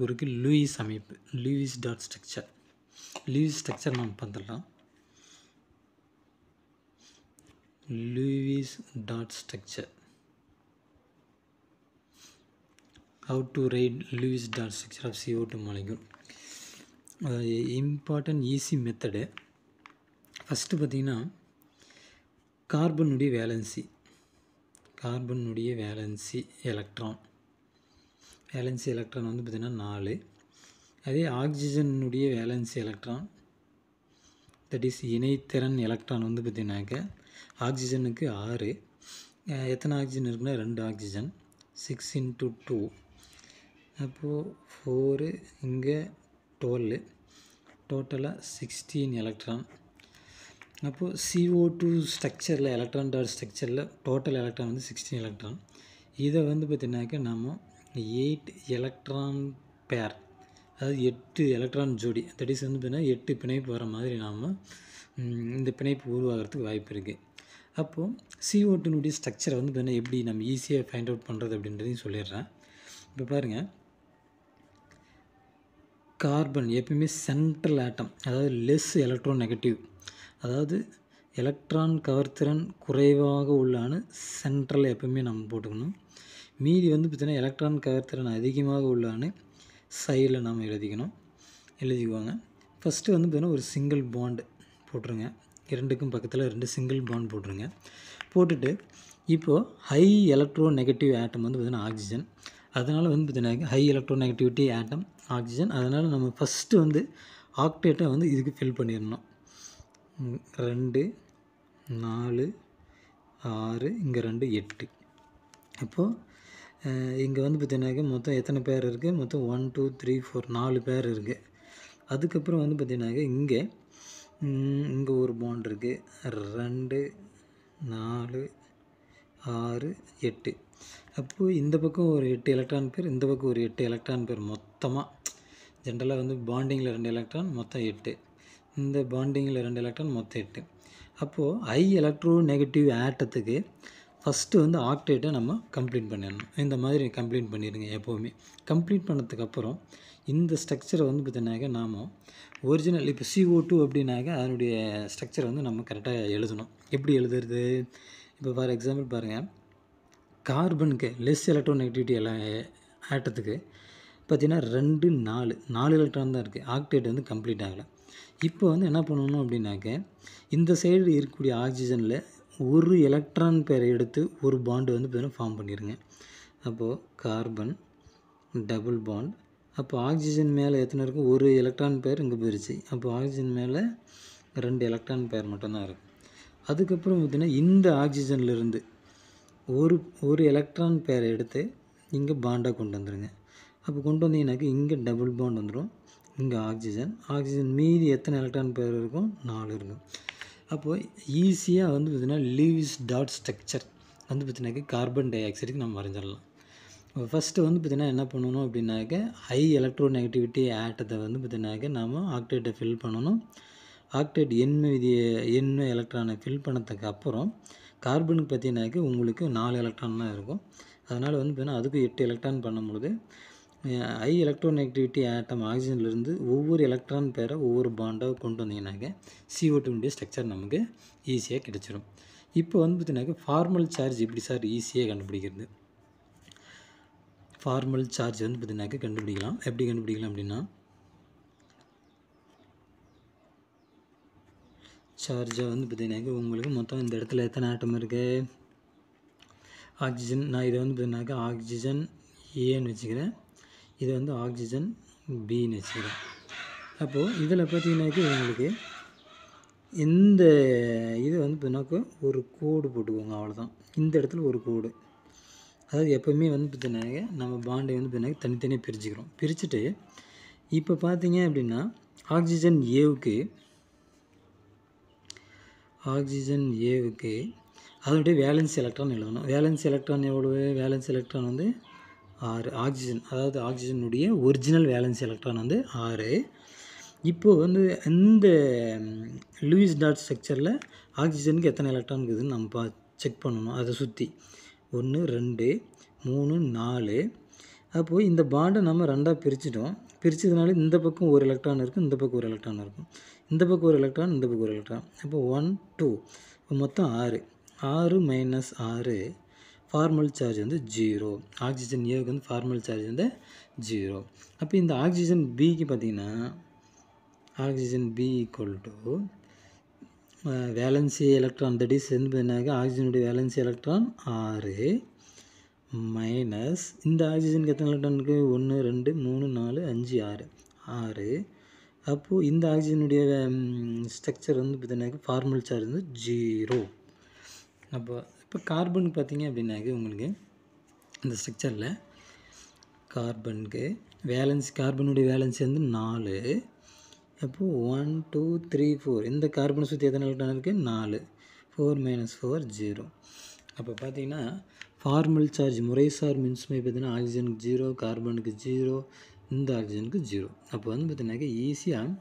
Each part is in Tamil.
குறுக்கு லூயிஸ் அமைப்பு Lewis dot structure. Lewis structure நம்ம பார்த்துடலாம். Lewis dot structure. How to write Lewis dot structure of CO2 molecule. Important easy method. First பார்த்தீங்கன்னா கார்பனுடைய வேலன்சி எலக்ட்ரான் வந்து பார்த்திங்கன்னா 4. அதே ஆக்சிஜனுடைய வேலன்சி எலக்ட்ரான் தட் இஸ் இணைத்திறன் எலக்ட்ரான் வந்து பார்த்திங்கனாக்க ஆக்சிஜனுக்கு 6. எத்தனை ஆக்சிஜன் இருக்குன்னா 2 ஆக்சிஜன் 6 × 2 அப்போது 4 இங்கே 12 டோட்டலாக 16 எலக்ட்ரான். அப்போது CO2 ஸ்ட்ரக்சரில் எலக்ட்ரான் டாட் ஸ்ட்ரக்சரில் டோட்டல் எலக்ட்ரான் வந்து 16 எலக்ட்ரான். இதை வந்து பார்த்திங்கனாக்கா நாம் 8 எலக்ட்ரான் பேர், அதாவது 8 எலக்ட்ரான் ஜோடி தட் இஸ் வந்து பார்த்திங்கன்னா 8 பிணைப்பு வர மாதிரி நாம் இந்த பிணைப்பு உருவாகிறதுக்கு வாய்ப்பு இருக்குது. அப்போது CO2னுடைய ஸ்ட்ரக்சரை வந்து பார்த்திங்கன்னா எப்படி நம்ம ஈஸியாக ஃபைண்ட் அவுட் பண்ணுறது அப்படின்றதையும் சொல்லிடுறேன். இப்போ பாருங்கள், கார்பன் எப்பயுமே சென்ட்ரல் ஆட்டம், அதாவது லெஸ் எலக்ட்ரோ நெகட்டிவ், அதாவது எலக்ட்ரான் கவர்த்திறன் குறைவாக உள்ளான்னு சென்ட்ரல் எப்பயுமே நம்ம போட்டுக்கணும். மீதி வந்து பார்த்திங்கன்னா எலக்ட்ரான் கவர்த்திறன் அதிகமாக உள்ளான்னு சைடில் நாம் எழுதிக்குவாங்க. ஃபஸ்ட்டு வந்து பார்த்திங்கன்னா ஒரு சிங்கிள் பாண்டு போட்டுருங்க. 2க்கும் பக்கத்தில் 2 சிங்கிள் பாண்ட் போட்டுருங்க. போட்டுட்டு இப்போது ஹை எலக்ட்ரோ நெகட்டிவ் ஆட்டம் வந்து பார்த்திங்கன்னா ஆக்சிஜன். அதனால் வந்து பார்த்திங்கன்னா ஹை எலக்ட்ரோ நெகட்டிவிட்டி ஆட்டம் ஆக்சிஜன். அதனால் நம்ம ஃபஸ்ட்டு வந்து ஆக்டேட்டை வந்து இதுக்கு ஃபில் பண்ணிடணும். 2 4 6 இங்கே 2 8. அப்போது இங்கே வந்து பார்த்திங்கனாக்கா மொத்தம் எத்தனை பேர் இருக்குது? மொத்தம் 1 2 3 4 4 பேர் இருக்குது. அதுக்கப்புறம் வந்து பார்த்திங்கனாக்கா இங்கே ஒரு பாண்ட் இருக்குது. 2 4 6 8. அப்போது இந்த பக்கம் ஒரு 8 எலக்ட்ரான் பேர், இந்த பக்கம் ஒரு 8 எலக்ட்ரான் பேர். மொத்தமாக ஜென்ரலாக வந்து பாண்டிங்கில் 2 எலக்ட்ரான் மொத்தம் 8, இந்த பாண்டிங்கில் 2 எலக்ட்ரான் மொத்தம் 8. அப்போது ஹை எலக்ட்ரோ நெகட்டிவ் ஆட்டத்துக்கு ஃபஸ்ட்டு வந்து ஆக்டேட்டை நம்ம கம்ப்ளீட் பண்ணிடணும். இந்த மாதிரி கம்ப்ளீட் பண்ணிடுங்க எப்போவுமே. கம்ப்ளீட் பண்ணதுக்கப்புறம் இந்த ஸ்ட்ரக்சரை வந்து பார்த்திங்கனாக்கா நாம் ஒரிஜினல் இப்போ CO2 அப்படின்னாக்கா அதனுடைய ஸ்ட்ரக்சரை வந்து நம்ம கரெக்டாக எழுதணும். எப்படி எழுதுறது? இப்போ ஃபார் எக்ஸாம்பிள் பாருங்கள், கார்பனுக்கு லெஸ் எலக்ட்ரோ நெகட்டிவிட்டி ஆட்டத்துக்கு பார்த்திங்கன்னா 2 4 எலக்ட்ரான் தான் இருக்குது. ஆக்டேட் வந்து கம்ப்ளீட் ஆகலை. இப்போ வந்து என்ன பண்ணணும் அப்படின்னாக்க இந்த சைடு இருக்கக்கூடிய ஆக்சிஜனில் ஒரு எலக்ட்ரான் பேரை எடுத்து ஒரு பாண்டு வந்து பார்த்திங்கன்னா ஃபார்ம் பண்ணிடுங்க. அப்போது கார்பன் டபுள் பாண்ட். அப்போ ஆக்சிஜன் மேலே எத்தனை இருக்குது? ஒரு எலக்ட்ரான் பேர் இங்கே போயிடுச்சு. அப்போ ஆக்சிஜன் மேலே 2 எலக்ட்ரான் பேர் மட்டும்தான் இருக்குது. அதுக்கப்புறம் பார்த்திங்கன்னா இந்த ஆக்சிஜன்லேருந்து ஒரு எலக்ட்ரான் பேரை எடுத்து இங்கே பாண்டாக கொண்டு வந்துடுங்க. அப்போ கொண்டு வந்தீங்கன்னாக்கா இங்கே டபுள் பாண்ட் வந்துடும். இங்கே ஆக்சிஜன் மீதி எத்தனை எலக்ட்ரான் பேர் இருக்கும்? 4 இருக்கும். அப்போது ஈஸியாக வந்து பார்த்திங்கன்னா லூயிஸ் டாட் ஸ்ட்ரக்சர் வந்து பார்த்திங்கனாக்கா கார்பன் டை ஆக்சைடுக்கு நம்ம வரைஞ்சிடலாம். ஃபஸ்ட்டு வந்து பார்த்திங்கன்னா என்ன பண்ணணும் அப்படின்னாக்க ஹை எலக்ட்ரோ நெகட்டிவிட்டி ஆட்டத்தை வந்து பார்த்திங்கனாக்கா நாம் ஆக்டேட்டை ஃபில் பண்ணணும். ஆக்டேட் என்ன எலக்ட்ரானை ஃபில் பண்ணதுக்கு அப்புறம் கார்பனுக்கு பார்த்திங்கனாக்கா உங்களுக்கு 4 எலக்ட்ரான் தான் இருக்கும். அதனால் வந்து பார்த்திங்கன்னா அதுக்கு 8 எலக்ட்ரான் பண்ணும்பொழுது ஹை எலக்ட்ரோ நெகட்டிவிட்டி ஆட்டம் ஆக்சிஜன்லேருந்து ஒவ்வொரு எலக்ட்ரான் பேரை ஒவ்வொரு பாண்டாக கொண்டு வந்தீங்கன்னாக்க CO2 ஸ்ட்ரக்சர் நமக்கு ஈஸியாக கிடச்சிடும். இப்போ வந்து பார்த்திங்கனாக்கா ஃபார்மல் சார்ஜ் எப்படி சார் ஈஸியாக கண்டுபிடிக்கிறது? ஃபார்மல் சார்ஜ் வந்து பார்த்திங்கனாக்கா கண்டுபிடிக்கலாம். எப்படி கண்டுபிடிக்கலாம் அப்படின்னா, சார்ஜை வந்து பார்த்திங்கனாக்கா உங்களுக்கு மொத்தம் இந்த இடத்துல எத்தனை ஆட்டம் இருக்குது? ஆக்சிஜன், நான் இதை வந்து பார்த்திங்கனாக்கா ஆக்சிஜன் ஏன்னு வச்சுக்கிறேன், இதை வந்து ஆக்சிஜன் பின்னு வச்சுக்கிறேன். அப்போது இதில் பார்த்திங்கனாக்கா உங்களுக்கு இந்த இது வந்து பார்த்திங்கனாக்கா ஒரு கோடு போட்டுக்கோங்க, அவ்வளோதான். இந்த இடத்துல ஒரு கோடு, அதாவது எப்போவுமே வந்து பார்த்திங்கனாக்கா நம்ம பாண்டை வந்து பார்த்திங்கனாக்கா தனித்தனியாக பிரிச்சுக்கிறோம். பிரிச்சுட்டு இப்போ பார்த்தீங்க அப்படின்னா ஆக்சிஜன் ஏவுக்கு அதனுடைய வேலன்ஸ் எலக்ட்ரான் எழுதணும். வேலன்ஸ் எலக்ட்ரான் எவ்வளவு? வேலன்ஸ் எலக்ட்ரான் வந்து 6. ஆக்சிஜன், அதாவது ஆக்சிஜனுடைய ஒரிஜினல் வேலன்ஸ் எலக்ட்ரான் வந்து 6. இப்போது வந்து இந்த லூயிஸ் டாட் ஸ்ட்ரக்சரில் ஆக்சிஜனுக்கு எத்தனை எலக்ட்ரான் இருக்குதுன்னு நம்ம செக் பண்ணணும். அதை சுற்றி 1 2 3 4 அப்போது இந்த பாண்டை நம்ம ரெண்டாக பிரிச்சிட்டோம். பிரித்ததுனால இந்த பக்கம் ஒரு எலக்ட்ரான் இருக்கும், இந்த பக்கம் ஒரு எலக்ட்ரான் இருக்கும். இந்த பக்கம் ஒரு எலக்ட்ரான், இந்த பக்கம் ஒரு எலக்ட்ரான். அப்போ 1 2 இப்போ மொத்தம் 6. 6 மைனஸ் 6 ஃபார்மல் சார்ஜ் வந்து 0. ஆக்சிஜன் ஏவுக்கு வந்து ஃபார்மல் சார்ஜ் வந்து 0. அப்போ இந்த ஆக்சிஜன் பிக்கு பார்த்திங்கன்னா oxygen B equal to valency electron that is என்பதுனாக்க ஆக்சிஜனுடைய வேலன்சி எலக்ட்ரான் 6 மைனஸ் இந்த ஆக்சிஜனுக்கு எத்தனை எலக்ட்ரான் இருக்குது? 1 2 3 4 5 6 6. அப்போது இந்த ஆக்சிஜனுடைய ஸ்ட்ரக்சர் வந்து பார்த்தீங்கன்னாக்க ஃபார்மல் சார்ஜ் வந்து 0. இப்போ கார்பனுக்கு பார்த்தீங்க அப்படின்னாக்க உங்களுக்கு இந்த ஸ்ட்ரக்சரில் கார்பனுக்கு கார்பனுடைய வேலன்சி வந்து 4. அப்போது 1 2 3 4 இந்த கார்பனை சுற்றி எத்தனை எலக்ட்ரான் இருக்குது? 4. 4 மைனஸ் 4 0. அப்போ பார்த்தீங்கன்னா ஃபார்மல் சார்ஜ் முறைசார் மின்சுமை பார்த்தீங்கன்னா ஆக்சிஜனுக்கு 0, கார்பனுக்கு 0, இந்த ஆக்சிஜனுக்கு 0. அப்போ வந்து பார்த்தீங்கன்னாக்க ஈஸியாக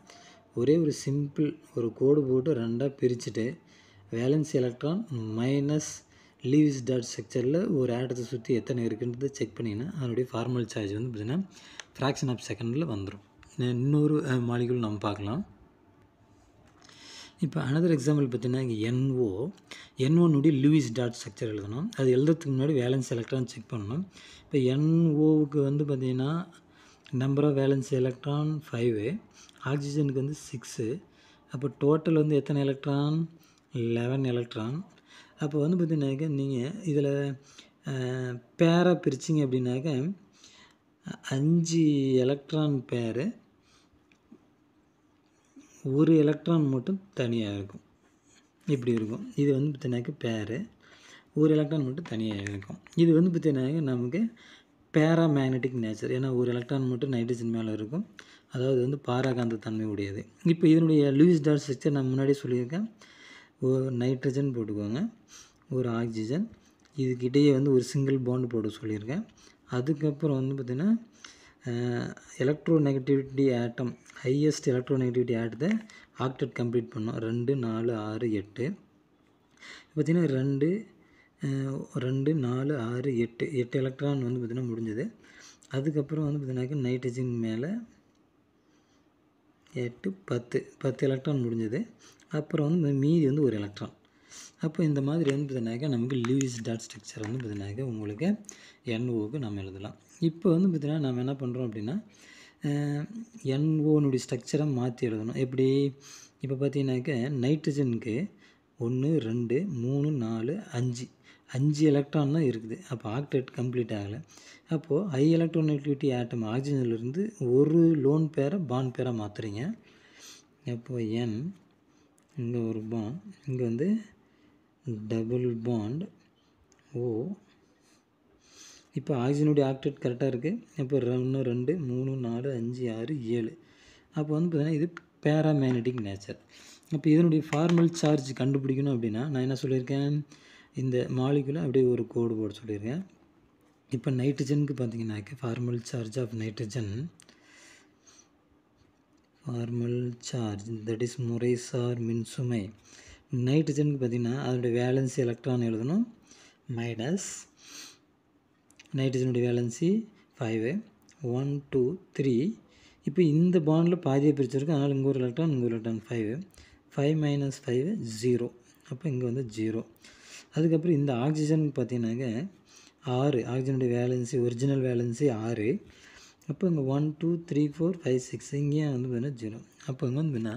ஒரே ஒரு சிம்பிள் ஒரு கோடு போட்டு ரெண்டாக பிரிச்சுட்டு valency electron minus Lewis dot ஸ்ட்ரக்சரில் ஒரு ஆட்டத்தை சுற்றி எத்தனை இருக்குன்றதை செக் பண்ணிங்கன்னா அதனுடைய ஃபார்மல் சார்ஜ் வந்து பார்த்திங்கன்னா ஃப்ராக்ஷன் ஆஃப் செகண்டில் வந்துடும். இன்னொரு மாலிகுல் நம்ம பார்க்கலாம். இப்போ அனதர் எக்ஸாம்பிள் பார்த்தீங்கன்னா இங்கே NO லூயிஸ் டாட் ஸ்ட்ரக்சர் எழுதணும். அது எழுதுறதுக்கு முன்னாடி வேலன்ஸ் எலக்ட்ரான் செக் பண்ணணும். இப்போ NOவுக்கு வந்து பார்த்திங்கன்னா நம்பர் ஆஃப் வேலன்ஸ் எலக்ட்ரான் 5, ஆக்சிஜனுக்கு வந்து 6. அப்போ டோட்டல் வந்து எத்தனை எலக்ட்ரான்? 11 எலக்ட்ரான். அப்போ வந்து பார்த்தீங்கன்னாக்க நீங்கள் இதில் பேராக பிரிச்சிங்க அப்படின்னாக்க 5 எலக்ட்ரான் பேரு, ஒரு எலக்ட்ரான் மட்டும் தனியாக இருக்கும். இப்படி இருக்கும். இது வந்து பார்த்தீங்கன்னாக்க பேரு, ஒரு எலக்ட்ரான் மட்டும் தனியாக இருக்கும். இது வந்து பார்த்தீங்கன்னாக்க நமக்கு பேராமேக்னெட்டிக் நேச்சர். ஏன்னா ஒரு எலக்ட்ரான் மட்டும் நைட்ரஜன் மேலே இருக்கும். அதாவது வந்து பாராகாந்த தன்மை உடையது. இப்போ இதனுடைய லூயிஸ் டாட் ஸ்ட்ரக்சர் நான் முன்னாடி சொல்லியிருக்கேன். ஒரு நைட்ரஜன் போட்டுக்கோங்க, ஒரு ஆக்சிஜன், இதுக்கிட்டேயே வந்து ஒரு சிங்கிள் பாண்டு போட சொல்லியிருக்கேன். அதுக்கப்புறம் வந்து பார்த்திங்கன்னா எலக்ட்ரோநெகட்டிவிட்டி ஆட்டம், ஹையஸ்ட் எலக்ட்ரோநெகட்டிவிட்டி ஆட்டத்தை ஆக்டெட் கம்ப்ளீட் பண்ணோம். 2 4 6 8 பார்த்திங்கன்னா 2 4 6 8 எலக்ட்ரான் வந்து பார்த்திங்கன்னா முடிஞ்சது. அதுக்கப்புறம் வந்து பார்த்திங்கனாக்கா நைட்ரஜன் மேலே 8 10 எலக்ட்ரான் முடிஞ்சது. அப்புறம் வந்து மீதி வந்து ஒரு எலக்ட்ரான். அப்போ இந்த மாதிரி வந்து பார்த்திங்கனாக்கா நமக்கு லூயிஸ் டாட் ஸ்ட்ரக்சர் வந்து பார்த்திங்கனாக்கா உங்களுக்கு NOவுக்கு நம்ம எழுதலாம். இப்போ வந்து பார்த்திங்கன்னா நம்ம என்ன பண்ணுறோம் அப்படின்னா NOனுடைய ஸ்ட்ரக்சரை மாற்றி எழுதணும். எப்படி? இப்போ பார்த்தீங்கன்னாக்க நைட்ரஜனுக்கு 1 2 3 4 5 எலக்ட்ரான் தான் இருக்குது. அப்போ ஆக்டெட் கம்ப்ளீட் ஆகலை. அப்போது ஹை எலக்ட்ரோநெகட்டிவிட்டி ஆட்டம் ஆக்சிஜன்லேருந்து ஒரு லோன் பேரை பாண்ட் பேராக மாற்றுறீங்க. அப்போது N இங்கே ஒரு பாண்ட், இங்கே வந்து டபுள் பாண்ட் O. இப்போ ஆக்சிஜனுடைய ஆக்டெட் கரெக்டாக இருக்குது. இப்போ 1 2 3 4 5 6 7. அப்போ வந்து பார்த்திங்கன்னா இது பேராமேக்னெட்டிக் நேச்சர். அப்போ இதனுடைய ஃபார்மல் சார்ஜ் கண்டுபிடிக்கணும் அப்படின்னா நான் என்ன சொல்லியிருக்கேன்? இந்த மாலிகுலை அப்படியே ஒரு கோடு போட சொல்லியிருக்கேன். இப்போ நைட்ரஜனுக்கு பார்த்திங்கனாக்க formal charge of nitrogen, formal charge that is முறைசார் மின்சுமை. நைட்ரஜனுக்கு பார்த்திங்கன்னா அதனுடைய வேலன்சி எலக்ட்ரான் எழுதணும் மைனஸ் நைட்ரஜனுடைய வேலன்சி 5 1 2 3. இப்போ இந்த பாண்டில் பாதியை பிரிச்சிருக்கு. அதனால் இங்கே ஒரு எலக்ட்ரான் 5 மைனஸ் 5 0. அப்போ இங்கே வந்து 0. அதுக்கப்புறம் இந்த ஆக்சிஜன் பார்த்திங்கனாக்க 6, ஆக்சிஜனுடைய வேலன்சி ஒரிஜினல் வேலன்சி 6. அப்போ இங்கே 1 2 3 4 5 6 இங்கேயும் வந்து பார்த்தீங்கன்னா 0. அப்போ இங்கே வந்து பார்த்தீங்கன்னா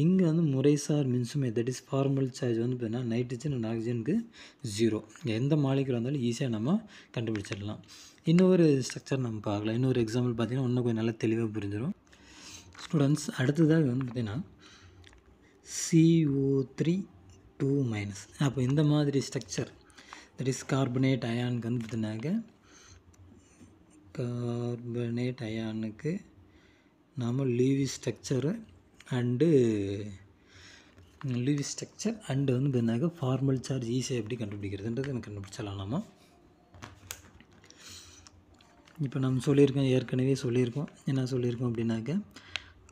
இங்கே வந்து முறைசார் மின்சுமை தட் இஸ் ஃபார்மல் சார்ஜ் வந்து பார்த்தீங்கன்னா நைட்ரஜன் அண்ட் ஆக்சிஜனுக்கு 0. எந்த மாலிகுல் வந்தாலும் ஈஸியாக நம்ம கண்டுபிடிச்சிடலாம். இன்னொரு ஸ்ட்ரக்சர் நம்ம பார்க்கலாம். இன்னொரு எக்ஸாம்பிள் பார்த்திங்கன்னா இன்னும் கொஞ்சம் நல்லா தெளிவாக புரிஞ்சிடும். ஸ்டூடெண்ட்ஸ் அடுத்ததாக வந்து பார்த்திங்கன்னா CO3 2-. அப்போ இந்த மாதிரி ஸ்ட்ரக்சர் தட் இஸ் கார்பனேட் அயானுக்கு வந்து பார்த்திங்கனாக்க கார்பனேட் அயானுக்கு நாம் லூயிஸ் ஸ்ட்ரக்சர் அண்டு வந்து பார்த்திங்கனாக்க ஃபார்மல் சார்ஜ் ஈஸியாக எப்படி கண்டுபிடிக்கிறதுன்றது எனக்கு கண்டுபிடிச்சலாம். நம்ம இப்போ நம்ம சொல்லியிருக்கோம், ஏற்கனவே சொல்லியிருக்கோம். என்ன சொல்லியிருக்கோம் அப்படின்னாக்க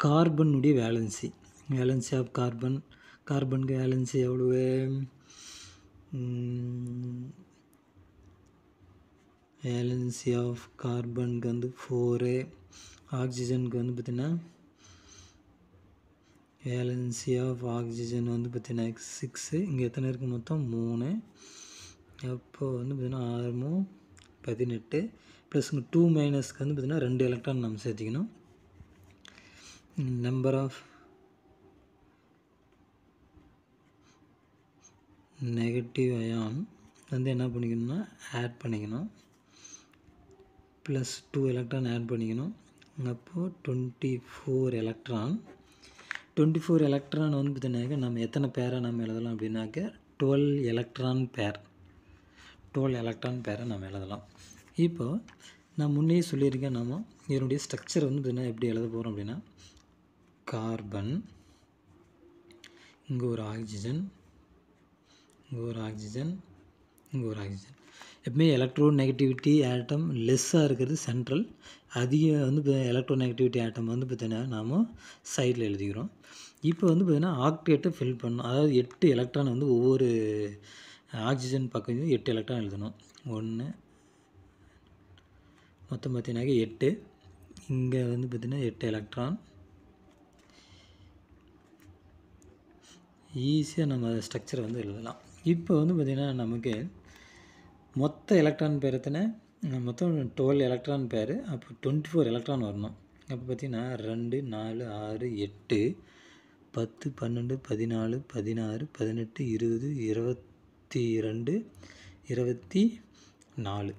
கார்பனுடைய வேலன்சி ஆஃப் கார்பனுக்கு வேலன்சி எவ்வளவு? வேலன்சி ஆஃப் கார்பனுக்கு வந்து 4, ஆக்சிஜனுக்கு வந்து பார்த்திங்கன்னா வேலன்சி ஆஃப் ஆக்சிஜன் வந்து பார்த்திங்கன்னா 6. இங்கே எத்தனை இருக்குது மொத்தம் 3. அப்போ வந்து பார்த்திங்கன்னா 6 18 ப்ளஸ் 2 மைனஸ்க்கு வந்து பார்த்திங்கன்னா 2 எலக்ட்ரான் நம்ம சேர்த்திக்கணும். நம்பர் ஆஃப் நெகட்டிவ் அயான் வந்து என்ன பண்ணிக்கணும்னா ஆட் பண்ணிக்கணும், ப்ளஸ் 2 எலக்ட்ரான் ஆட் பண்ணிக்கணும். அப்போது 24 எலக்ட்ரான். 24 எலக்ட்ரான் வந்து பார்த்தீங்கன்னாக்க நம்ம எத்தனை பேரை நம்ம எழுதலாம் அப்படின்னாக்க 12 எலக்ட்ரான் பேர். 12 எலக்ட்ரான் பேரை நம்ம எழுதலாம். இப்போது நான் முன்னே சொல்லியிருக்கேன், நம்ம இதனுடைய ஸ்ட்ரக்சர் வந்து பார்த்தீங்கன்னா எப்படி எழுத போகிறோம் அப்படின்னா, கார்பன், இங்கே ஒரு ஆக்சிஜன், இங்கே ஒரு ஆக்சிஜன், இங்கே ஒரு ஆக்சிஜன். எப்பவுமே எலக்ட்ரோ நெகட்டிவிட்டி ஆட்டம் லெஸ்ஸாக இருக்கிறது சென்ட்ரல், அதிக வந்து எலக்ட்ரோ நெகட்டிவிட்டி ஆட்டம் வந்து பார்த்தீங்கன்னா நாம் சைடில் எழுதிக்கிறோம். இப்போ வந்து பார்த்திங்கன்னா ஆக்டேட்டை ஃபில் பண்ணணும். அதாவது 8 எலக்ட்ரான் வந்து ஒவ்வொரு ஆக்சிஜன் பக்கம் 8 எலக்ட்ரான் எழுதணும். 1 மொத்தம் பார்த்தீங்கன்னாக்க 8. இங்கே வந்து பார்த்திங்கன்னா 8 எலக்ட்ரான். ஈஸியாக நம்ம ஸ்ட்ரக்சரை வந்து எழுதலாம். இப்போ வந்து பார்த்திங்கன்னா நமக்கு மொத்த எலக்ட்ரான் பேர் எத்தனை, மொத்தம் 12 எலக்ட்ரான் பேர். அப்போ 24 எலக்ட்ரான் வரணும். அப்போ பார்த்திங்கன்னா 2 4 6 8 10 12 14 16 18 20 22 24.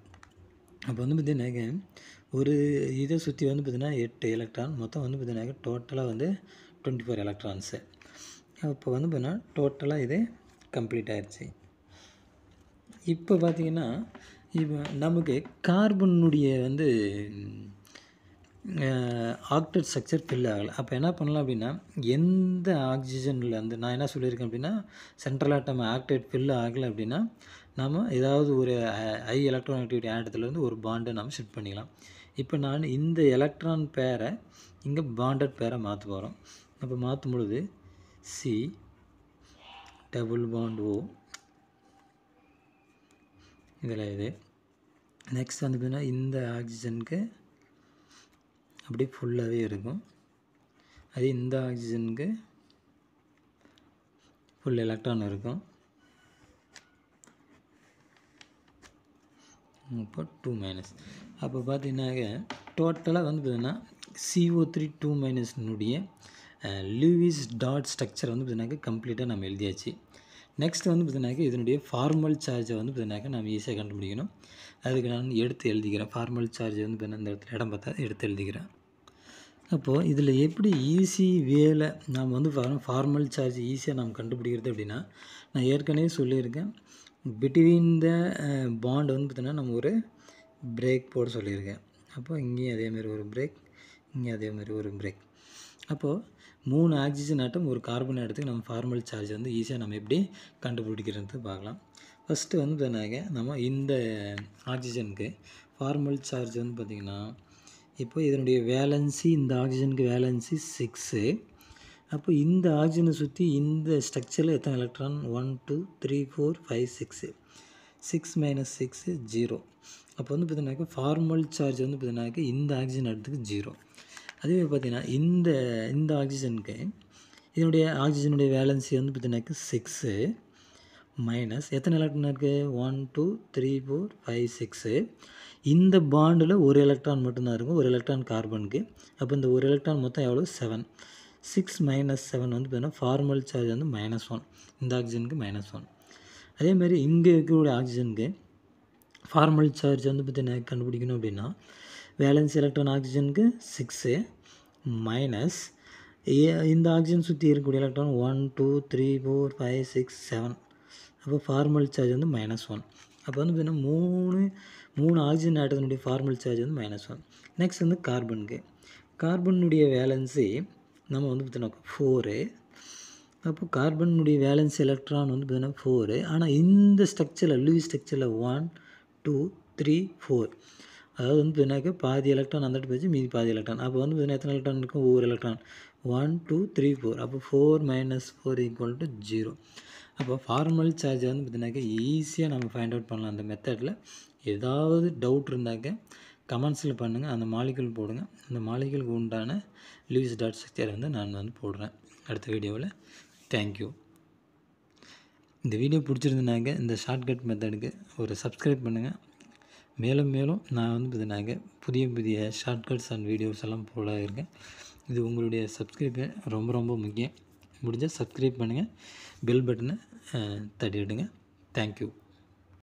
அப்போ வந்து பார்த்திங்கனாக்க ஒரு இதை சுற்றி வந்து பார்த்திங்கன்னா 8 எலக்ட்ரான், மொத்தம் வந்து பார்த்திங்கனாக்க டோட்டலாக வந்து 24 எலக்ட்ரான்ஸு. அப்போ வந்து பார்த்திங்கன்னா டோட்டலாக இது கம்ப்ளீட் ஆகிடுச்சு. இப்போ பார்த்திங்கன்னா இப்போ நமக்கு கார்பனுடைய வந்து ஆக்டேட் ஸ்ட்ரக்சர் ஃபில் ஆகலை. அப்போ என்ன பண்ணலாம் அப்படின்னா, எந்த ஆக்சிஜனில் வந்து நான் என்ன சொல்லியிருக்கேன் அப்படின்னா, சென்ட்ரல் ஆட்டம் ஆக்டேட் ஃபில் ஆகலை அப்படின்னா நம்ம ஏதாவது ஒரு ஹை எலக்ட்ரான் ஆக்டிவிட்டி ஆட்டத்துலேருந்து ஒரு பாண்டை நம்ம ஷிஃப்ட் பண்ணிக்கலாம். இப்போ நான் இந்த எலக்ட்ரான் பேரை இங்கே பாண்டட் பேரை மாற்ற போகிறோம். அப்போ மாற்றும் பொழுது சி டபுள் பாண்ட் ஓ இதில் இது. நெக்ஸ்ட் வந்து பார்த்திங்கன்னா இந்த ஆக்சிஜனுக்கு அப்படியே ஃபுல்லாகவே இருக்கும். அதே இந்த ஆக்சிஜனுக்கு ஃபுல் எலக்ட்ரான் இருக்கும். இப்போ 2 மைனஸ். அப்போ பார்த்தீங்கன்னாக்க டோட்டலாக வந்து பார்த்திங்கன்னா CO3 2 மைனஸ்னுடைய லூயிஸ் டாட் ஸ்ட்ரக்சர் வந்து பார்த்திங்கனாக்க கம்ப்ளீட்டாக நம்ம எழுதியாச்சு. நெக்ஸ்ட் வந்து பார்த்திங்கனாக்க இதனுடைய ஃபார்மல் சார்ஜை வந்து பார்த்திங்கனாக்க நம்ம ஈஸியாக கண்டுபிடிக்கணும். அதுக்கு நான் எடுத்து எழுதிக்கிறேன். ஃபார்மல் சார்ஜ் வந்து பார்த்திங்கன்னா இந்த இடத்துல இடம் பார்த்தா எடுத்து எழுதிக்கிறேன். அப்போது இதில் எப்படி ஈஸி வேல நாம் வந்து ஃபார்மல் சார்ஜ் ஈஸியாக நாம் கண்டுபிடிக்கிறது அப்படின்னா, நான் ஏற்கனவே சொல்லியிருக்கேன், பிட்வீன் த பாண்ட் வந்து பார்த்திங்கன்னா நம்ம ஒரு பிரேக் போட சொல்லியிருக்கேன். அப்போது இங்கேயும் அதேமாதிரி ஒரு பிரேக், இங்கேயும் அதேமாதிரி ஒரு பிரேக். அப்போது 3 ஆக்சிஜன் ஆட்டம் ஒரு கார்பன் ஆட்டத்துக்கு நம்ம ஃபார்மல் சார்ஜ் வந்து ஈஸியாக நம்ம எப்படி கண்டுபிடிக்கிறது பார்க்கலாம். ஃபஸ்ட்டு வந்து பார்த்திங்கனாக்க நம்ம இந்த ஆக்சிஜனுக்கு ஃபார்மல் சார்ஜ் வந்து பார்த்திங்கன்னா, இப்போ இதனுடைய வேலன்சி, இந்த ஆக்சிஜனுக்கு வேலன்சி 6. அப்போ இந்த ஆக்சிஜனை சுற்றி இந்த ஸ்ட்ரக்சரில் எத்தனை எலக்ட்ரான், 1 2 3 4 5 6. 6 மைனஸ் 6 0. அப்போ வந்து பார்த்திங்கனாக்கா ஃபார்மல் சார்ஜ் வந்து பார்த்திங்கனாக்கா இந்த ஆக்சிஜன் எடுத்துக்கு 0. அதுவே பார்த்திங்கன்னா இந்த ஆக்சிஜனுக்கு இதனுடைய ஆக்சிஜனுடைய வேலன்சி வந்து பார்த்திங்கனாக்கா 6 மைனஸ் எத்தனை எலக்ட்ரான் இருக்குது, 1 2 3 4 5 6. இந்த பாண்டில் ஒரு எலக்ட்ரான் மட்டும்தான் இருக்கும், ஒரு எலக்ட்ரான் கார்பனுக்கு. அப்போ இந்த ஒரு எலக்ட்ரான் மொத்தம் எவ்வளோ, 7. 6 மைனஸ் 7 வந்து பார்த்தீங்கன்னா ஃபார்மல் சார்ஜ் வந்து -1. இந்த ஆக்சிஜனுக்கு -1. அதேமாதிரி இங்கே இருக்கக்கூடிய ஆக்சிஜனுக்கு ஃபார்மல் சார்ஜ் வந்து பார்த்தீங்கன்னா கண்டுபிடிக்கணும் அப்படின்னா, வேலன்ஸ் எலக்ட்ரான் ஆக்சிஜனுக்கு 6 மைனஸ் இந்த ஆக்சிஜன் சுற்றி இருக்கக்கூடிய எலக்ட்ரான் 1 2 3 4 5 6 7. அப்போ ஃபார்மல் சார்ஜ் வந்து -1. அப்போ வந்து பார்த்தீங்கன்னா மூணு ஆக்சிஜன் ஆட்டத்தினுடைய ஃபார்மல் சார்ஜ் வந்து -1. நெக்ஸ்ட் வந்து கார்பனுடைய வேலன்சி நம்ம வந்து பார்த்தீங்கன்னா 4. அப்போ கார்பனுடைய வேலன்ஸ் எலக்ட்ரான் வந்து பார்த்தீங்கன்னா 4. ஆனால் இந்த ஸ்ட்ரக்சரில் லூயிஸ் ஸ்ட்ரக்சரில் 1 2 3 4, அதாவது வந்து பார்த்தீங்கன்னாக்க பாதி எலக்ட்ரான் அந்த போச்சு, மீதி பாதி எலக்ட்ரான். அப்போ வந்து பார்த்தீங்கன்னா எத்தனை எலக்ட்ரான் இருக்கும், ஒவ்வொரு எலக்ட்ரான் 1 2 3 4. அப்போ 4 மைனஸ் 4 ஈக்குவல் டு 0. அப்போ ஃபார்மல் சார்ஜ் வந்து பார்த்தீங்கன்னாக்க ஈஸியாக நம்ம ஃபைண்ட் அவுட் பண்ணலாம் அந்த மெத்தடில். ஏதாவது டவுட் இருந்தாக்க கமெண்ட்ஸில் பண்ணுங்கள், அந்த மாலிகுல் போடுங்க. அந்த மாலிகுலுக்கு உண்டான லூயிஸ் டாட் ஸ்ட்ரக்சர் வந்து நான் வந்து போடுறேன் அடுத்த வீடியோவில். தேங்க்யூ. இந்த வீடியோ பிடிச்சிருந்தனாக்க இந்த ஷார்ட்கட் மெத்தடுக்கு ஒரு சப்ஸ்கிரைப் பண்ணுங்கள். மேலும் மேலும் நான் வந்து பார்த்தீங்கன்னாக்க புதிய புதிய ஷார்ட்கட்ஸ் அண்ட் வீடியோஸ் எல்லாம் போட இருக்கேன். இது உங்களுடைய சப்ஸ்கிரைபை ரொம்ப ரொம்ப முக்கியம். முடிஞ்சால் சப்ஸ்கிரைப் பண்ணுங்கள், பெல் பட்டனை தட்டி விடுங்க. தேங்க்யூ.